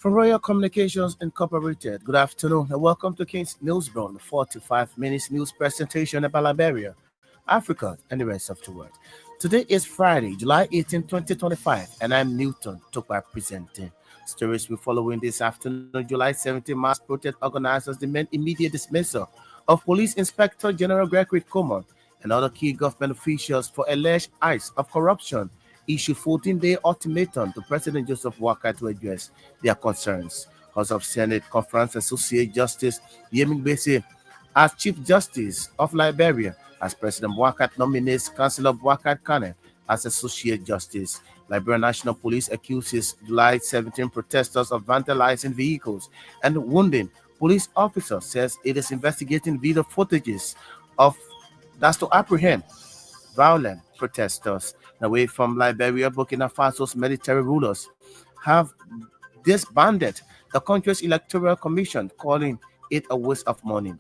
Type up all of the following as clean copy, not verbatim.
From Royal Communications Incorporated, good afternoon and welcome to King's Newsroom, the 45 minutes news presentation about Liberia, Africa, and the rest of the world. Today is Friday, July 18, 2025, and I'm Newton, Tokwa presenting. Stories we follow in this afternoon, July 17, mass protest organizers demand immediate dismissal of Police Inspector General Gregory Coleman and other key government officials for alleged acts of corruption issued 14-day ultimatum to President Joseph Walker to address their concerns. House of Senate Conference Associate Justice Yemi Gbese as Chief Justice of Liberia, as President Walker nominates Councillor Walker Kane as Associate Justice. Liberia National Police accuses July 17 protesters of vandalizing vehicles and wounding police officer says it is investigating video footages of that's to apprehend violent protesters. Away from Liberia, Burkina Faso's military rulers have disbanded the country's electoral commission, calling it a waste of money.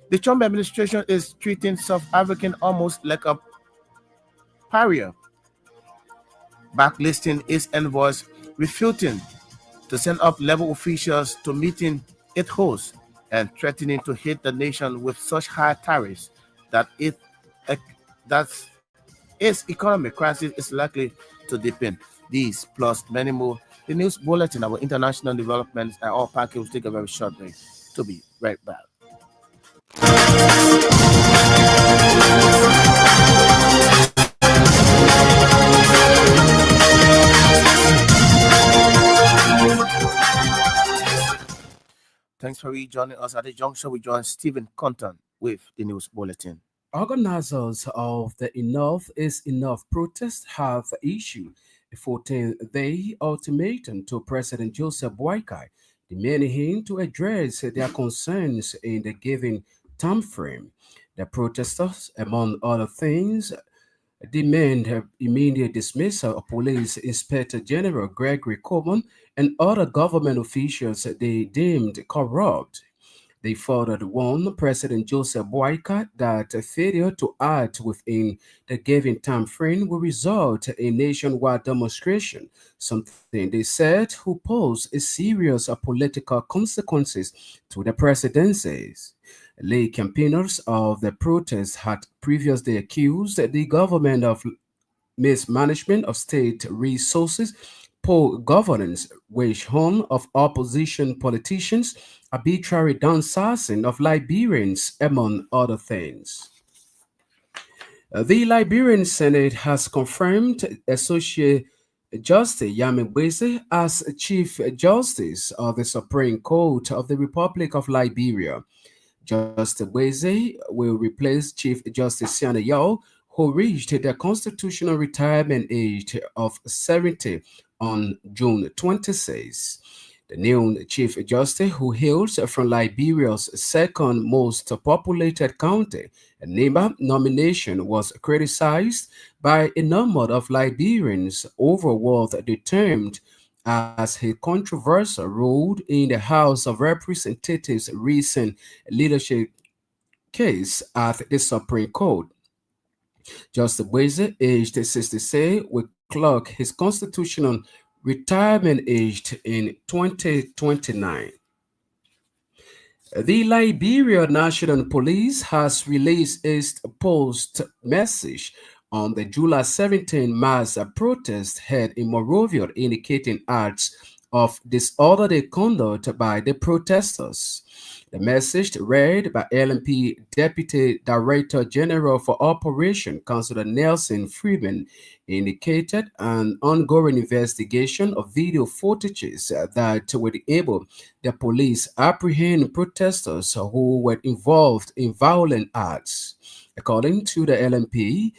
The Trump administration is treating South African almost like a pariah, backlisting its envoys, refusing to send up level officials to meeting it hosts, and threatening to hit the nation with such high tariffs that that its economic crisis is likely to deepen. These plus many more. The news bulletin, our international developments, and all package will take a very short break. To be right back. Thanks for rejoining us at the junction. We join Stephen Conton with the news bulletin. Organizers of the Enough is Enough protest have issued a 14-day ultimatum to President Joseph Boakai, demanding him to address their concerns in the given time frame. The protesters, among other things, demand immediate dismissal of Police Inspector General Gregory Coleman and other government officials they deemed corrupt. They further warned President Joseph Boakai that a failure to act within the given time frame will result in nationwide demonstration, something they said will pose a series of political consequences to the presidencies. Lay campaigners of the protest had previously accused the government of mismanagement of state resources, poor governance, wage hunt of opposition politicians, arbitrary downsizing of Liberians, among other things. The Liberian Senate has confirmed Associate Justice Yami Gbese as Chief Justice of the Supreme Court of the Republic of Liberia. Justice Gbese will replace Chief Justice Siana Yao, who reached the constitutional retirement age of 70 on June 26. The new Chief Justice, who hails from Liberia's second most populated county, NEMA nomination was criticized by a number of Liberians over what they termed as a controversial role in the House of Representatives' recent leadership case at the Supreme Court. Justice Weze, aged 66, will clock his constitutional retirement age in 2029. The Liberia National Police has released its post message on the July 17 mass protest held in Monrovia, indicating acts of disorderly conduct by the protesters. The message read by LMP Deputy Director General for Operation Councillor Nelson Freeman indicated an ongoing investigation of video footages that would enable the police apprehend protesters who were involved in violent acts. According to the LMP,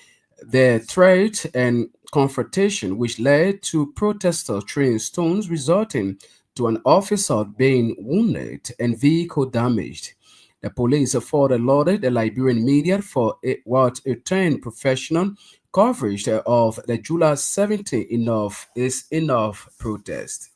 the threat and confrontation which led to protesters throwing stones resulting to an officer being wounded and vehicle damaged. The police further lauded the Liberian media for what it termed professional coverage of the July 17 Enough is Enough protest.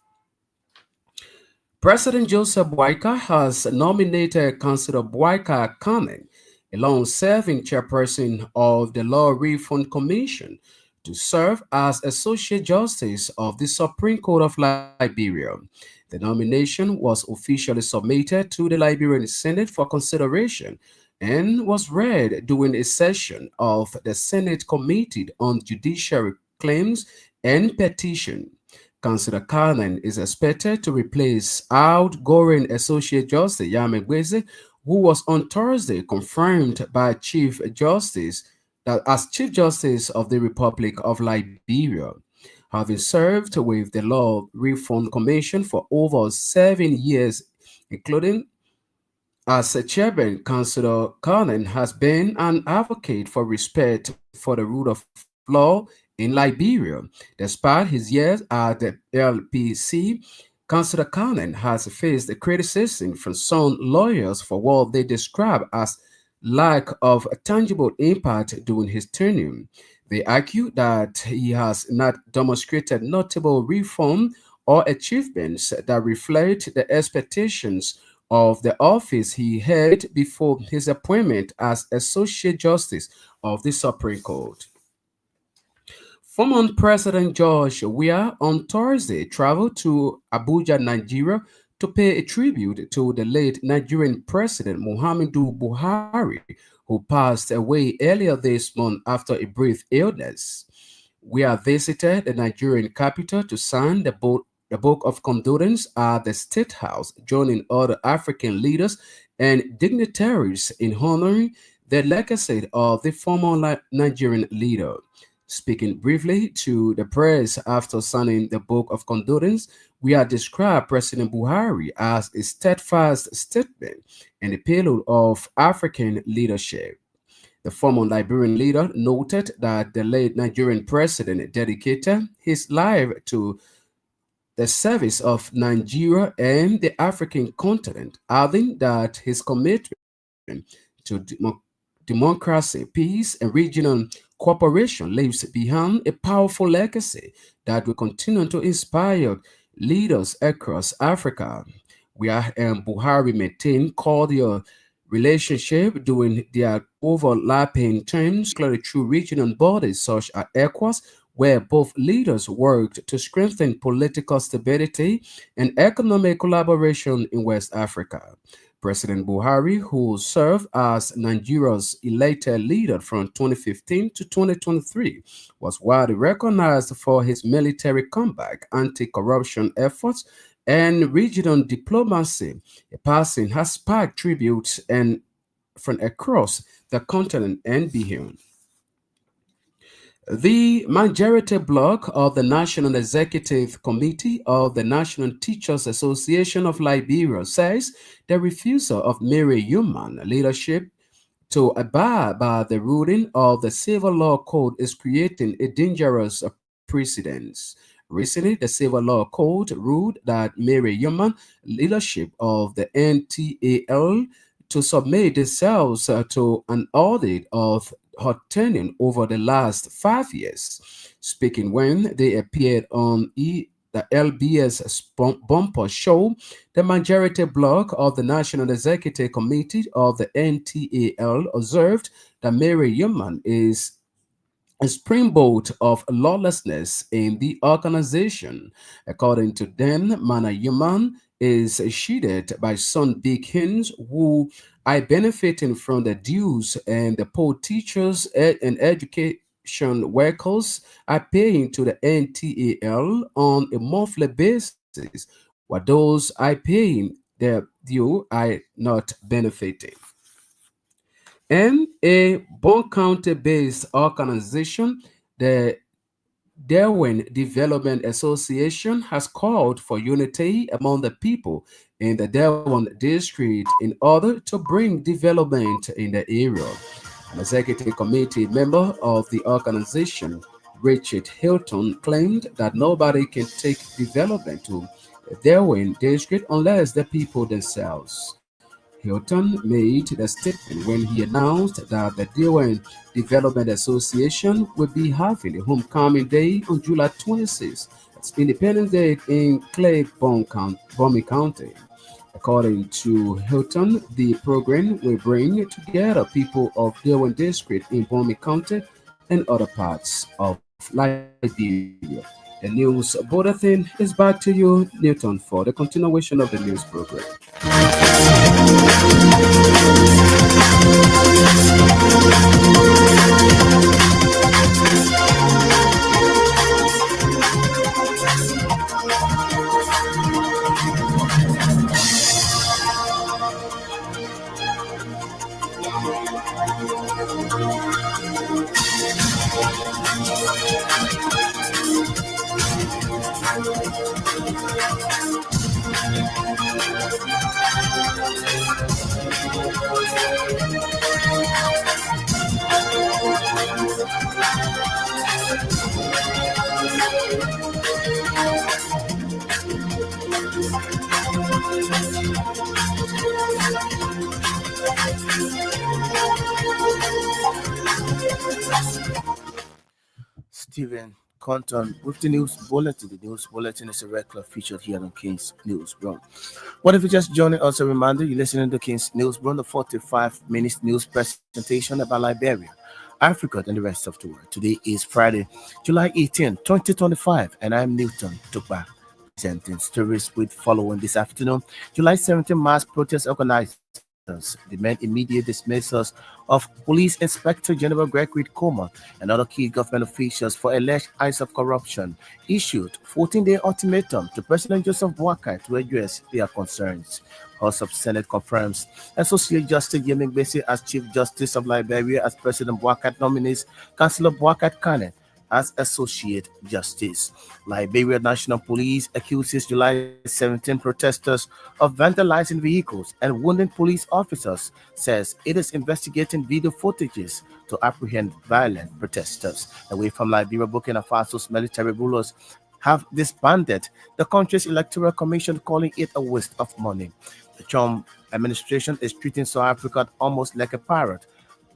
President Joseph Boakai has nominated Councillor Boakai Kane, a long-serving chairperson of the Law Reform Commission, to serve as Associate Justice of the Supreme Court of Liberia. The nomination was officially submitted to the Liberian Senate for consideration and was read during a session of the Senate Committee on Judiciary Claims and Petition. Councillor Carlin is expected to replace outgoing Associate Justice Yame Gweze, who was on Thursday confirmed by Chief Justice that as Chief Justice of the Republic of Liberia, having served with the Law Reform Commission for over 7 years, including as a chairman. Councillor Carlin has been an advocate for respect for the rule of law in Liberia. Despite his years at the LPC, Councillor Carlin has faced criticism from some lawyers for what they describe as lack of tangible impact during his tenure. They argue that he has not demonstrated notable reform or achievements that reflect the expectations of the office he held before his appointment as Associate Justice of the Supreme Court. Former President George Weah on Thursday traveled to Abuja, Nigeria, to pay a tribute to the late Nigerian President Muhammadu Buhari, who passed away earlier this month after a brief illness. Weah visited the Nigerian capital to sign the Book of Condolence at the State House, joining other African leaders and dignitaries in honoring the legacy of the former Nigerian leader. Speaking briefly to the press after signing the Book of Condolence, we have described President Buhari as a steadfast statement and a payload of African leadership. The former Liberian leader noted that the late Nigerian president dedicated his life to the service of Nigeria and the African continent, adding that his commitment to democracy, peace, and regional cooperation leaves behind a powerful legacy that will continue to inspire leaders across Africa. Weah and Buhari maintain cordial relationship during their overlapping terms, particularly through regional bodies such as ECOWAS, where both leaders worked to strengthen political stability and economic collaboration in West Africa. President Buhari, who served as Nigeria's elected leader from 2015 to 2023, was widely recognized for his military comeback, anti-corruption efforts, and regional diplomacy. A passing has sparked tributes and from across the continent and beyond. The majority bloc of the National Executive Committee of the National Teachers Association of Liberia says the refusal of Mary Human leadership to abide by the ruling of the Civil Law Code is creating a dangerous precedent. Recently, the Civil Law Code ruled that Mary Human leadership of the NTAL to submit themselves to an audit of her tenure over the last 5 years. Speaking when they appeared on the LBS bumper show, the majority bloc of the National Executive Committee of the NTAL observed that Mary Human is a springboard of lawlessness in the organization. According to them, Mana Human is shielded by some big hands who are benefiting from the dues and the poor teachers and education workers are paying to the NTAL on a monthly basis, while those are paying their due are not benefiting. And a Bond County based organization, the Darwin Development Association, has called for unity among the people in the Darwin district in order to bring development in the area. An executive committee member of the organization, Richard Hilton, claimed that nobody can take development to the Darwin district unless the people themselves. Hilton made the statement when he announced that the Darwin Development Association will be having a homecoming day on July 26th. That's Independence Day in Claiborne County. According to Hilton, the program will bring together people of Darwin District in Bome County and other parts of Liberia. The news bulletin is back to you, Newton, for the continuation of the news program. Stephen Compton with the news bulletin. The news bulletin is a regular featured here on King's News Bro. What if you just joining us? A reminder you're listening to King's News Bro, the 45 minutes news presentation about Liberia, Africa, and the rest of the world. Today is Friday, July 18, 2025, and I'm Newton Tukba. Presenting stories with following this afternoon. July 17 mass protest organizers demand immediate dismissals of Police Inspector General Gregory Comer and other key government officials for alleged acts of corruption. Issued 14-day ultimatum to President Joseph Boakai to address their concerns. House of Senate confirms Associate Justice Yemin Bese as Chief Justice of Liberia as President Boakai nominates Councillor Boakai Kane as Associate Justice. Liberia National Police accuses July 17 protesters of vandalizing vehicles and wounding police officers, says it is investigating video footages to apprehend violent protesters. Away from Liberia, Burkina Faso's military rulers have disbanded the country's electoral commission, calling it a waste of money. The Trump administration is treating South Africa almost like a pirate,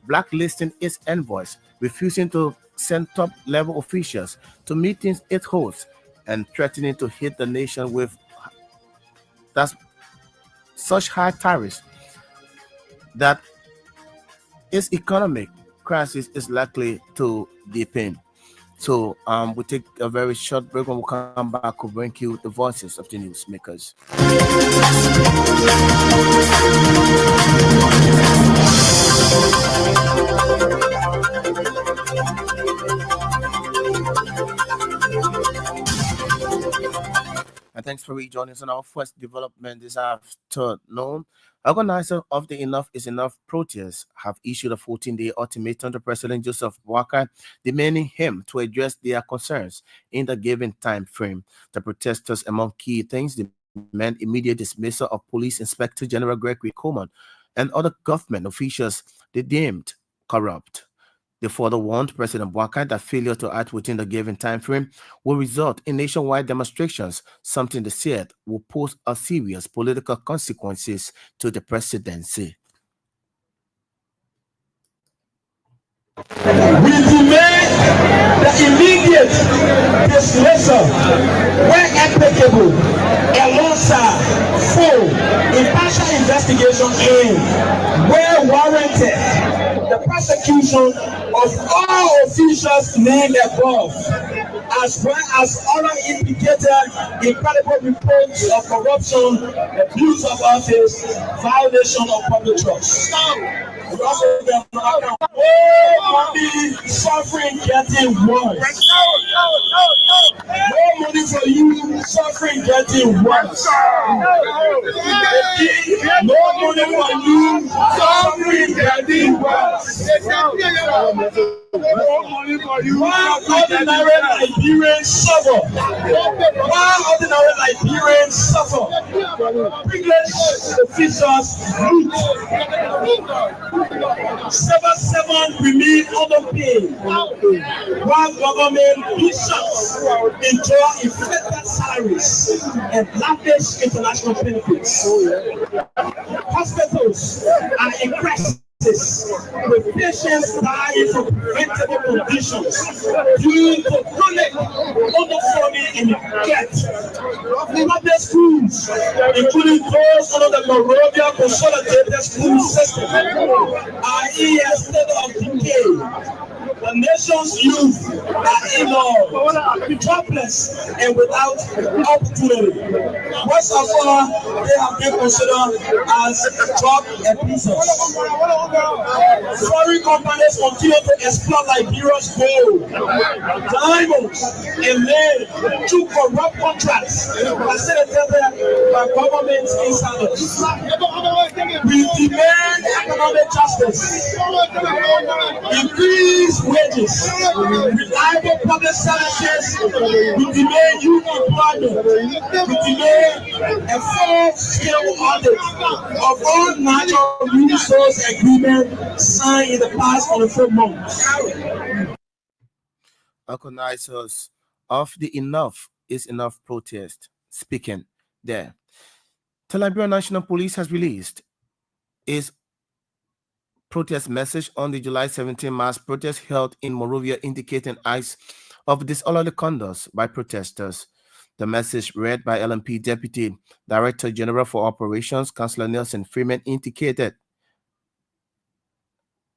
blacklisting its envoys, refusing to send top level officials to meetings it hosts, and threatening to hit the nation with that's such high tariffs that its economic crisis is likely to deepen. So we take a very short break. When we come back, we'll bring you the voices of the newsmakers. And thanks for rejoining us on our first development this afternoon. Organizers of the Enough is Enough protest have issued a 14-day ultimatum to President Joseph Boakai, demanding him to address their concerns in the given time frame. The protesters, among key things, demand immediate dismissal of Police Inspector General Gregory Coleman and other government officials they deemed corrupt. They further warned President Boakai that failure to act within the given time frame will result in nationwide demonstrations, something they said will pose a serious political consequences to the presidency. We demand the immediate dismissal, where applicable, alongside full impartial investigation and, where warranted, the prosecution of all officials named above, as well as other indicated in credible reports of corruption, abuse of office, violation of public trust. We also get more money, suffering getting worse. More money for you, suffering getting worse. More money for you, suffering getting worse. More money for you. One ordinary Liberian suffer. One ordinary Liberian suffer. Privileged officials loot. 7 remain underpaid. While government bishops enjoy inflated salaries and lavish international benefits. Hospitals are in crisis, with patients dying from preventable conditions due to chronic underfunding and neglect. Public schools, including those under the Monrovia Consolidated School System, are in a state of decay. The nation's youth are in love, jobless, and without opportunity. Worst of all, they have been considered as drug abusers. Foreign companies continue to exploit Liberia's gold, diamonds, and land through corrupt contracts facilitated by government insiders. We demand economic justice, increased wages, reliable public services, we demand youth employment, we demand a full-scale audit of all natural resource agreements signed in the past 24 months. Organizers of the Enough is Enough protest speaking there. The Liberian National Police has released its protest message on the July 17 mass protest held in Monrovia, indicating acts of disorderly conduct by protesters. The message, read by LMP Deputy Director General for Operations, Councillor Nelson Freeman, indicated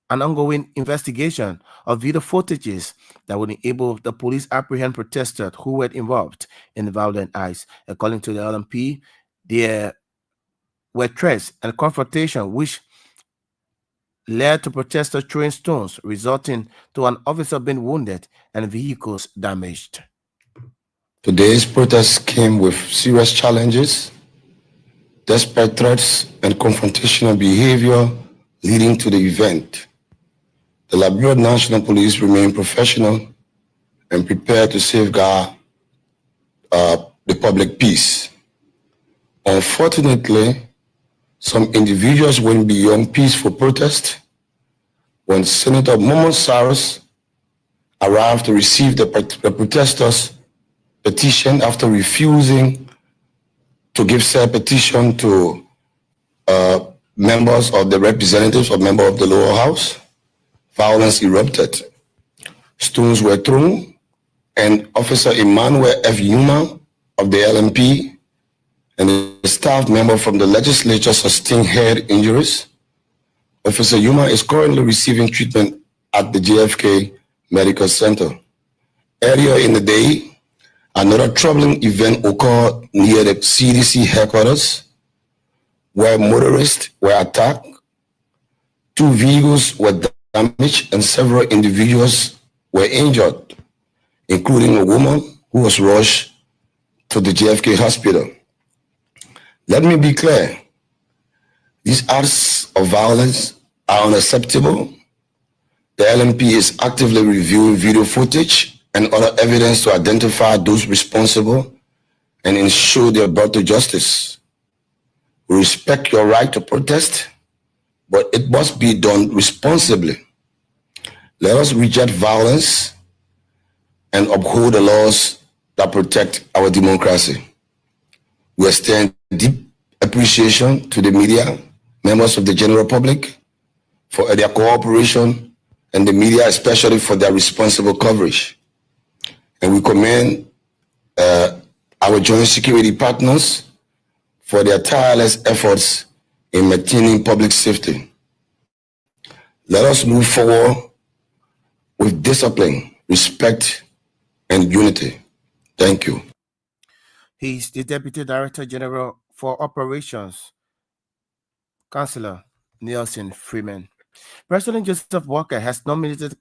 an ongoing investigation of video footages that would enable the police apprehend protesters who were involved in the violent acts. According to the LMP, there were threats and confrontation which led to protesters throwing stones, resulting to an officer being wounded and vehicles damaged. Today's protest came with serious challenges, desperate threats, and confrontational behavior leading to the event. The Liberian National Police remain professional and prepared to safeguard the public peace. Unfortunately, some individuals went beyond peaceful protest when Senator Momo Cyrus arrived to receive the protesters' petition after refusing to give said petition to members of the representatives or member of the lower house. Violence erupted. Stones were thrown, and Officer Emmanuel F. Yuma of the LMP and a staff member from the legislature sustained head injuries. Officer Yuma is currently receiving treatment at the JFK Medical Center. Earlier in the day, another troubling event occurred near the CDC headquarters, where motorists were attacked, 2 vehicles were damaged, and several individuals were injured, including a woman who was rushed to the JFK hospital. Let me be clear, these acts of violence are unacceptable. The LMP is actively reviewing video footage and other evidence to identify those responsible and ensure they are brought to justice. We respect your right to protest, but it must be done responsibly. Let us reject violence and uphold the laws that protect our democracy. We extend deep appreciation to the media, members of the general public, for their cooperation, and the media especially for their responsible coverage. And we commend our joint security partners for their tireless efforts in maintaining public safety. Let us move forward with discipline, respect, and unity. Thank you. He is the Deputy Director General for Operations, Councillor Nelson Freeman. President Joseph Walker has nominated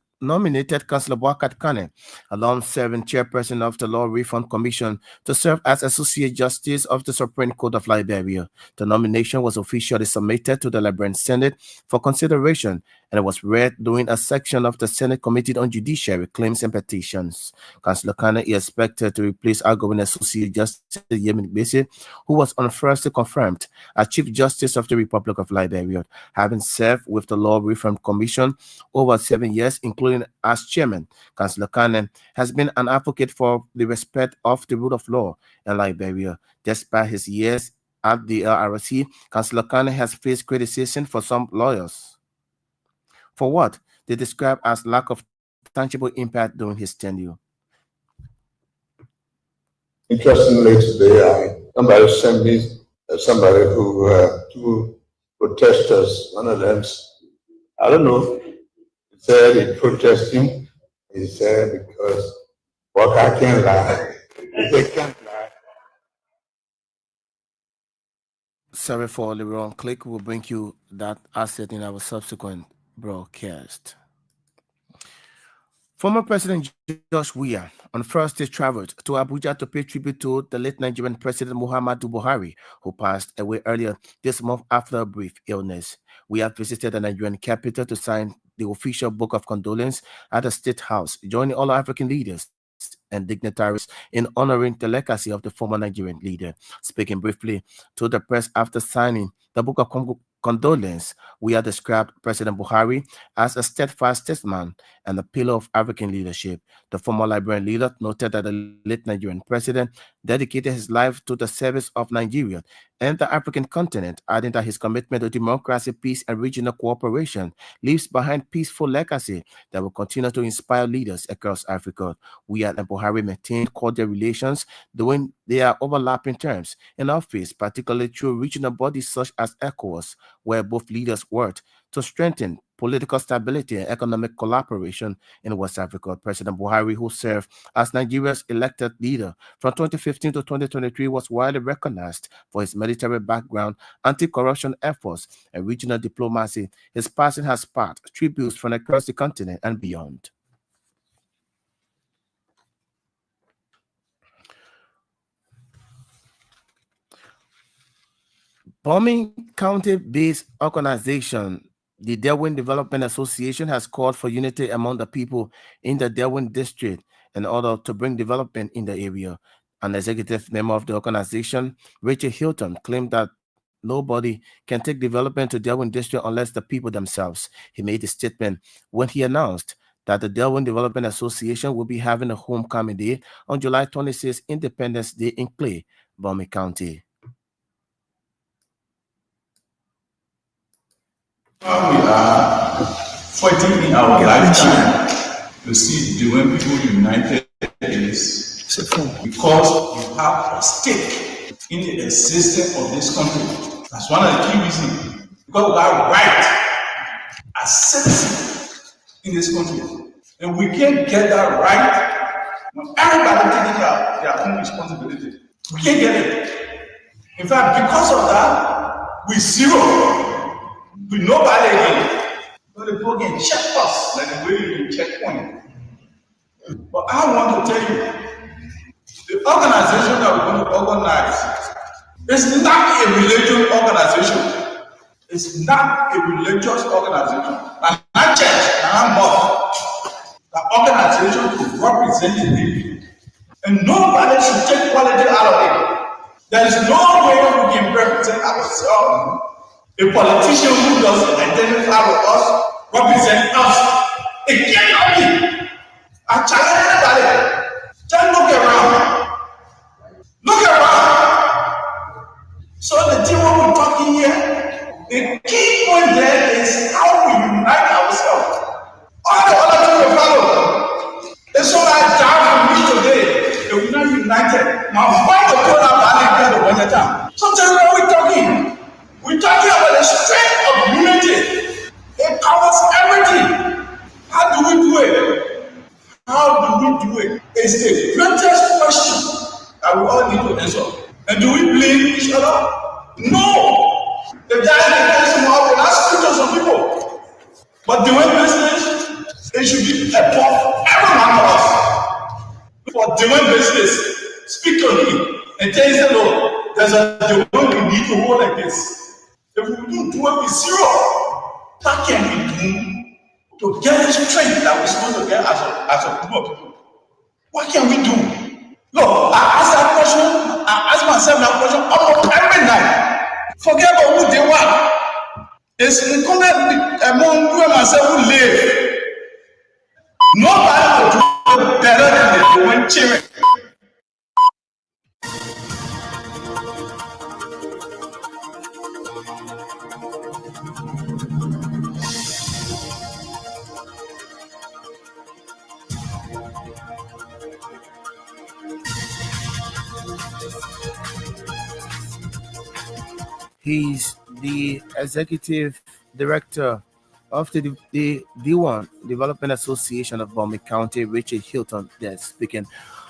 Councillor Wakat Kane, a long-serving chairperson of the Law Reform Commission, to serve as Associate Justice of the Supreme Court of Liberia. The nomination was officially submitted to the Liberian Senate for consideration, and it was read during a section of the Senate Committee on Judiciary Claims and Petitions. Councillor Kane is expected to replace outgoing Associate Justice Yemin Gbese, who was unfairly confirmed as Chief Justice of the Republic of Liberia, having served with the Law Reform Commission over 7 years, including as chairman. Councillor Kane has been an advocate for the respect of the rule of law in Liberia. Despite his years at the LRC, Councillor Kane has faced criticism from some lawyers for what they describe as lack of tangible impact during his tenure. Interestingly, today, somebody sent me somebody who, 2 protesters, one of them, I don't know, said he protesting He said, because worker can't lie. They can't lie. Sorry for the wrong click. We'll bring you that asset in our subsequent broadcast. Former President Josh Weah on Thursday traveled to Abuja to pay tribute to the late Nigerian President Muhammadu Buhari, who passed away earlier this month after a brief illness. Weah visited the Nigerian capital to sign the official book of condolence at the State House, joining all African leaders and dignitaries in honoring the legacy of the former Nigerian leader. Speaking briefly to the press after signing the book of condolence, Weah described President Buhari as a steadfast statesman and a pillar of African leadership. The former Liberian leader noted that the late Nigerian president dedicated his life to the service of Nigeria and the African continent, adding that his commitment to democracy, peace, and regional cooperation leaves behind peaceful legacy that will continue to inspire leaders across Africa. We and Buhari maintained cordial relations, though there are overlapping terms in office, particularly through regional bodies such as ECOWAS, where both leaders worked to strengthen political stability and economic collaboration in West Africa. President Buhari, who served as Nigeria's elected leader from 2015 to 2023, was widely recognized for his military background, anti-corruption efforts, and regional diplomacy. His passing has sparked tributes from across the continent and beyond. Bombing County-based organization, the Delwyn Development Association, has called for unity among the people in the Delwyn district in order to bring development in the area. An executive member of the organization, Rachel Hilton, claimed that nobody can take development to Delwyn district unless the people themselves. He made a statement when he announced that the Delwyn Development Association will be having a homecoming day on July 26th, Independence Day in Clay, Bombing County. We are fighting in our lifetime to see the way people united is because you have a stake in the existence of this country. That's one of the key reasons. Because we are right as citizens in this country. And we can't get that right when everybody taking their own responsibility. We can't get it. In fact, because of that, we zero. We nobody again. So the people can check us like the way you checkpoint. But I want to tell you, the organization that we're going to organize is not a religious organization. It's not a religious organization. And not church, and I'm not. The organization to represent the people. And nobody should take quality out of it. There is no way we can represent ourselves. A politician who doesn't identify with us, represent us. It cannot be. I challenge everybody. Just look around. Look around. So the thing we're talking here, the key point there is how we unite ourselves. All the other things will follow. It's so I die for me today. If we're not united, my fight to put up one at a time. Sometimes when we're talking about the strength of unity. It covers everything. How do we do it? How do we do it? It's the greatest question that we all need to answer. And do we blame each other? No. The guy that comes tomorrow will not speak to some people. But doing business, it should be above every one of us. For doing business, speak to him and tell him, Lord, there's a doing we need to hold like this. If we don't do it with zero, what can we do to get the strength that we're supposed to get as a group of people? What can we do? Look, I ask that question, I ask myself that question almost every night. Forget about who they were. It's incumbent among you and myself who live. Nobody will do it better than the one cheering. He's the executive director of the D1 Development Association of Bombay County, Richard Hilton, there speaking.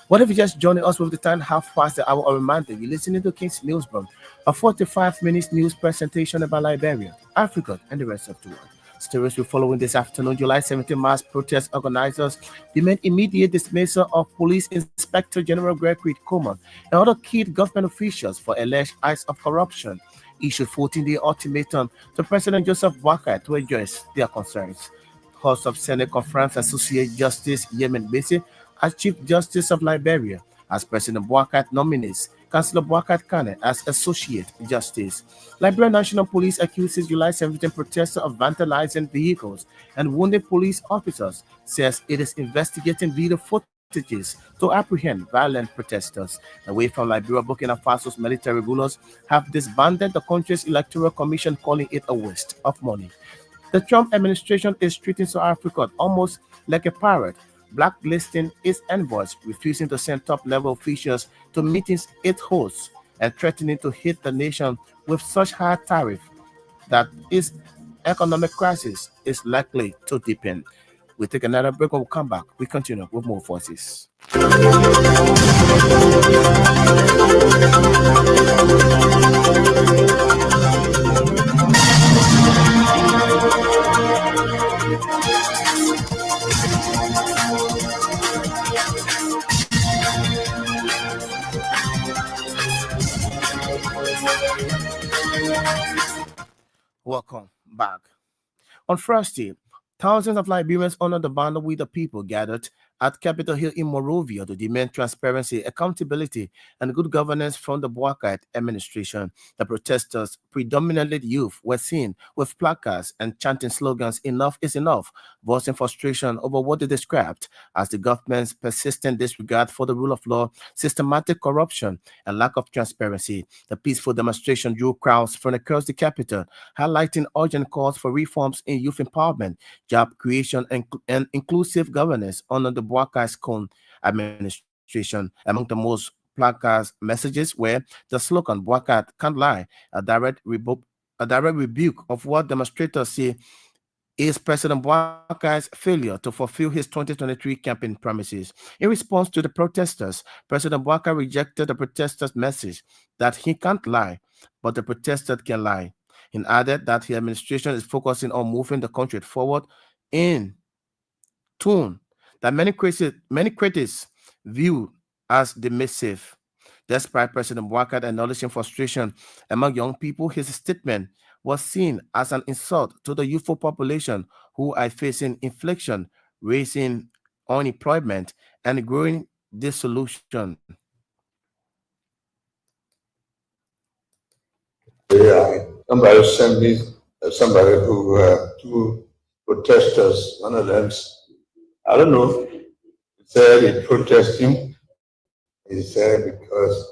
What if you just joining us with the time half past the hour of reminder? You're listening to King's Newsroom, a 45 minutes news presentation about Liberia, Africa, and the rest of the world. Stories will follow in this afternoon. July 17 mass protest organizers demand immediate dismissal of Police Inspector General Gregory Coleman and other key government officials for alleged acts of corruption. Issued 14-day ultimatum to President Joseph Boakai to address their concerns. House of Senate Conference Associate Justice Yemen Bese as Chief Justice of Liberia, as President Boakai nominates Councillor Boakai Kane as Associate Justice. Liberia National Police accuses July 17 protesters of vandalizing vehicles and wounding police officers, says it is investigating video footages to apprehend violent protesters. Away from Liberia, Burkina Faso's military rulers have disbanded the country's electoral commission, calling it a waste of money. The Trump administration is treating South Africa almost like a pirate, blacklisting its envoys, refusing to send top level officials to meetings it hosts, and threatening to hit the nation with such high tariff that its economic crisis is likely to deepen. We take another break and we'll come back. We continue with more voices. Welcome back. On Thursday, thousands of Liberians under the banner We the People gathered at Capitol Hill in Monrovia to demand transparency, accountability, and good governance from the Boakai administration. The protesters, predominantly youth, were seen with placards and chanting slogans, "Enough is enough," voicing frustration over what they described as the government's persistent disregard for the rule of law, systematic corruption, and lack of transparency. The peaceful demonstration drew crowds from across the capital, highlighting urgent calls for reforms in youth empowerment, job creation, and inclusive governance under the Boakai's Cone administration. Among the most placards messages were the slogan "Boakai can't lie," a direct rebuke of what demonstrators say is President Boakai's failure to fulfill his 2023 campaign promises. In response to the protesters, President Boakai rejected the protesters' message that he can't lie, but the protesters can lie. He added that his administration is focusing on moving the country forward in tune that many critics view as dismissive. Despite President Boakai acknowledging frustration among young people, his statement was seen as an insult to the youthful population who are facing inflation, raising unemployment, and growing dissolution. Yeah, somebody sent me somebody who two protesters. One of them, I don't know, he said he protesting. He said because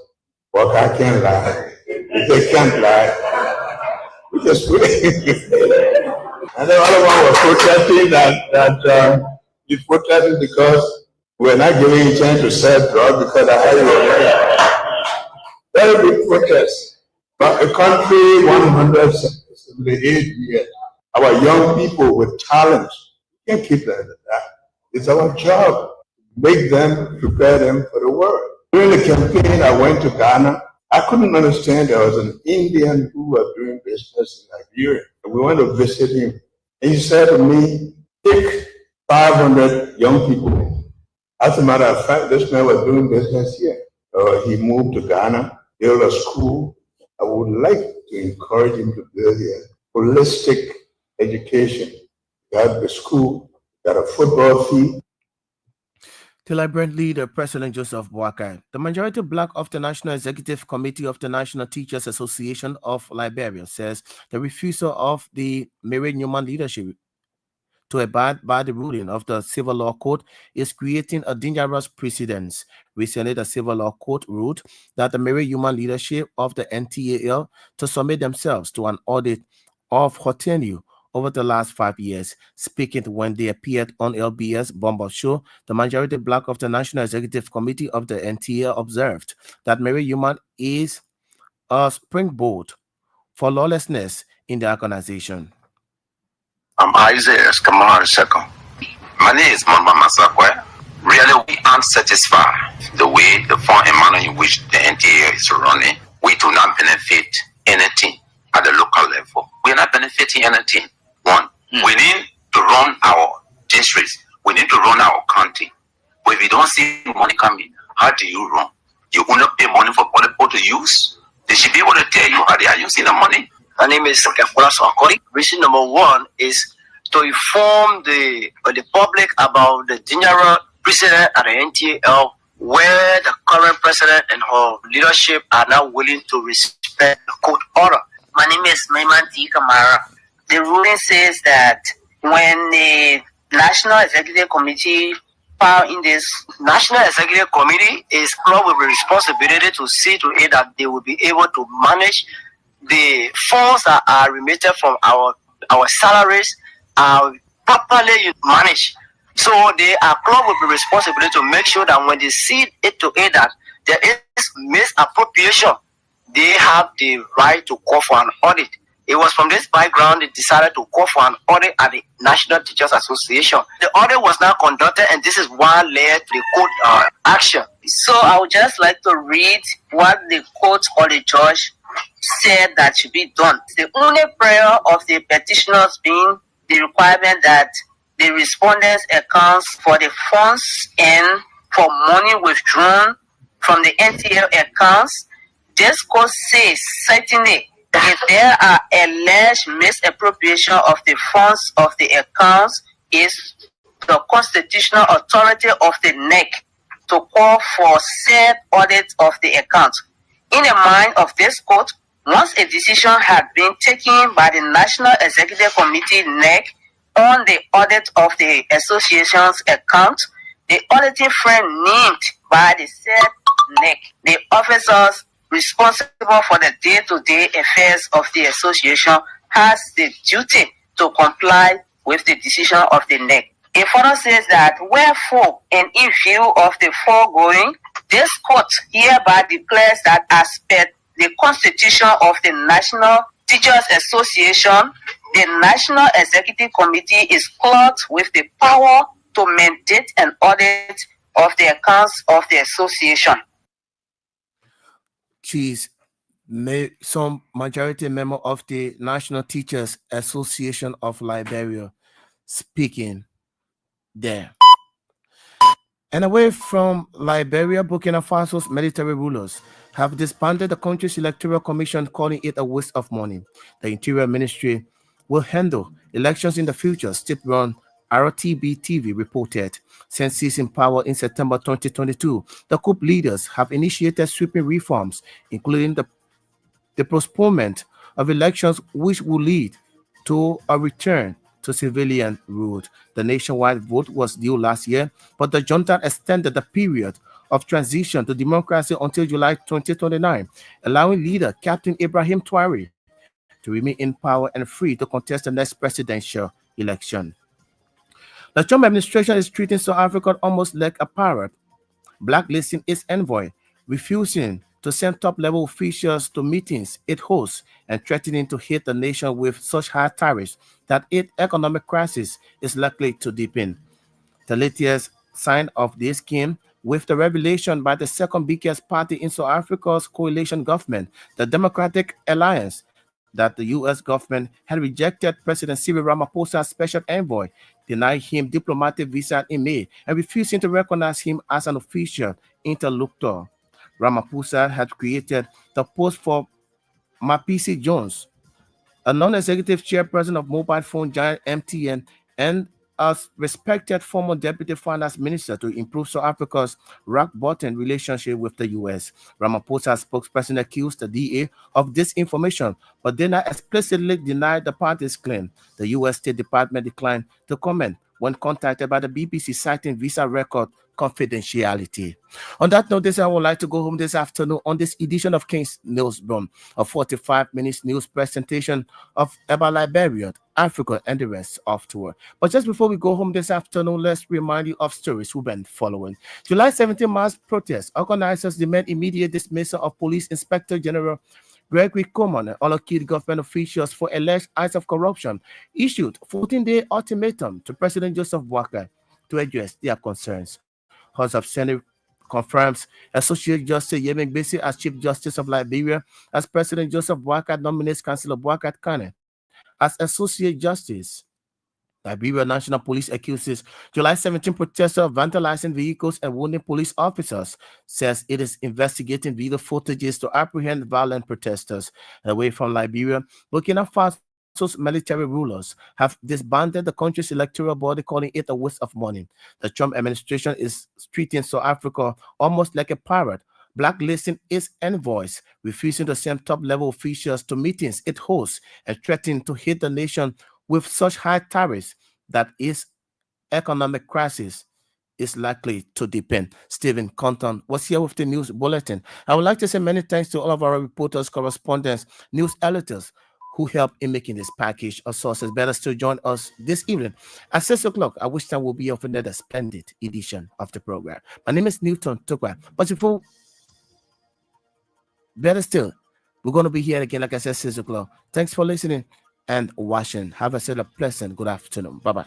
what I can't lie. If they can't lie, we just wait. And the other one was protesting that he protested because we're not giving you a chance to sell drugs because I had you. Very big protest. But a country 178 years, our young people with talent, we can't keep them at that. It's our job to make them, prepare them for the world. During the campaign, I went to Ghana. I couldn't understand there was an Indian who was doing business in Nigeria. We went to visit him. And he said to me, take 500 young people. As a matter of fact, this man was doing business here. He moved to Ghana, built a school. I would like to encourage him to build here holistic education. Got the school, got a football field. The Liberian leader, President Joseph Boakai, the majority black of the National Executive Committee of the National Teachers Association of Liberia, says the refusal of the Mary Newman leadership to abide by the ruling of the Civil Law Court is creating a dangerous precedent. Recently, the Civil Law Court ruled that the Mary Human leadership of the NTAL to submit themselves to an audit of her tenure over the last 5 years. Speaking when they appeared on LBS Bomber Show, the majority black of the National Executive Committee of the NTAL observed that Mary Human is a springboard for lawlessness in the organization. I'm Isaiah Kamara Second. My name is Mamba Masakwe. Really, we aren't satisfied the way the fund and manner in which the NTA is running. We do not benefit anything at the local level. We are not benefiting anything. One, we need to run our districts. We need to run our county. But if you don't see money coming, how do you run? You will not pay money for other people to use. They should be able to tell you how they are using the money. My name is Kefura Swakori. Reason number one is to inform the public about the general precedent at the NTL, where the current president and her leadership are not willing to respect the court order. My name is Maimanti Kamara. The ruling says that when the National Executive Committee power in this National Executive Committee is clubbed with the responsibility to see to it that they will be able to manage the funds that are remitted from our salaries are properly managed. So they are clubbed with the responsibility to make sure that when they see it to it that there is misappropriation, they have the right to call for an audit. It was from this background they decided to call for an audit at the National Teachers Association. The audit was not conducted, and this is what led to the court action. So I would just like to read what the court or the judge said that should be done. The only prayer of the petitioners being the requirement that the respondents accounts for the funds and for money withdrawn from the NTL accounts. This court says certainly if there are alleged misappropriation of the funds of the accounts, is the constitutional authority of the NEC to call for said audit of the accounts. In the mind of this court, once a decision had been taken by the National Executive Committee NEC on the audit of the association's account, the auditing firm named by the said NEC, the officers responsible for the day-to-day affairs of the association, has the duty to comply with the decision of the NEC. It further says that, wherefore, and in view of the foregoing, this court hereby declares that as per the Constitution of the National Teachers Association, the National Executive Committee is clothed with the power to mandate an audit of the accounts of the association. Some majority member of the National Teachers Association of Liberia speaking there. And away from Liberia, Burkina Faso's military rulers have disbanded the country's electoral commission, calling it a waste of money. The Interior Ministry will handle elections in the future, state-run RTB TV reported. Since seizing power in September 2022, the coup leaders have initiated sweeping reforms, including the postponement of elections, which will lead to a return to civilian rule. The nationwide vote was due last year, but the junta extended the period of transition to democracy until July 2029, allowing leader Captain Ibrahim Traoré to remain in power and free to contest the next presidential election. The Trump administration is treating South Africa almost like a pirate, blacklisting its envoy, refusing to send top-level officials to meetings it hosts, and threatening to hit the nation with such high tariffs that its economic crisis is likely to deepen. The latest sign of this came with the revelation by the second biggest party in South Africa's coalition government, the Democratic Alliance, that the U.S. government had rejected President Cyril Ramaphosa's special envoy, denying him diplomatic visa in May, and refusing to recognize him as an official interlocutor. Ramaphosa had created the post for Mapisi Jones, a non-executive chairperson of mobile phone giant MTN, and a respected former deputy finance minister, to improve South Africa's rock-bottom relationship with the U.S. Ramaphosa's spokesperson accused the DA of disinformation, but did not explicitly deny the party's claim. The U.S. State Department declined to comment when contacted by the BBC, citing visa record confidentiality. On that note, I would like to go home this afternoon on this edition of King's Newsroom, a 45-minute news presentation of about Liberia, Africa, and the rest of the world. But just before we go home this afternoon, let's remind you of stories we've been following. July 17 mass protest. Organizers demand immediate dismissal of Police Inspector General Gregory Coleman and other key government officials for alleged acts of corruption issued 14-day ultimatum to President Joseph Boakai to address their concerns. House of Senate confirms Associate Justice Yemen Bisi as Chief Justice of Liberia, as President Joseph Boakai nominates Councillor Boakai Kane as Associate Justice. Liberia National Police accuses July 17 protesters of vandalizing vehicles and wounding police officers, says it is investigating video footages to apprehend violent protesters. Away from Liberia, Burkina Faso's military rulers have disbanded the country's electoral body, calling it a waste of money. The Trump administration is treating South Africa almost like a pirate, blacklisting its envoys, refusing to send top-level officials to meetings it hosts, and threatening to hit the nation with such high tariffs that its economic crisis is likely to deepen. Stephen Compton was here with the news bulletin. I would like to say many thanks to all of our reporters, correspondents, news editors who helped in making this package of sources. Better still join us this evening at 6 o'clock, at which time we'll be offering another splendid edition of the program. My name is Newton Tukwa. But before, better still, we're going to be here again, like I said, 6 o'clock. Thanks for listening and watching. Have a pleasant good afternoon. Bye-bye.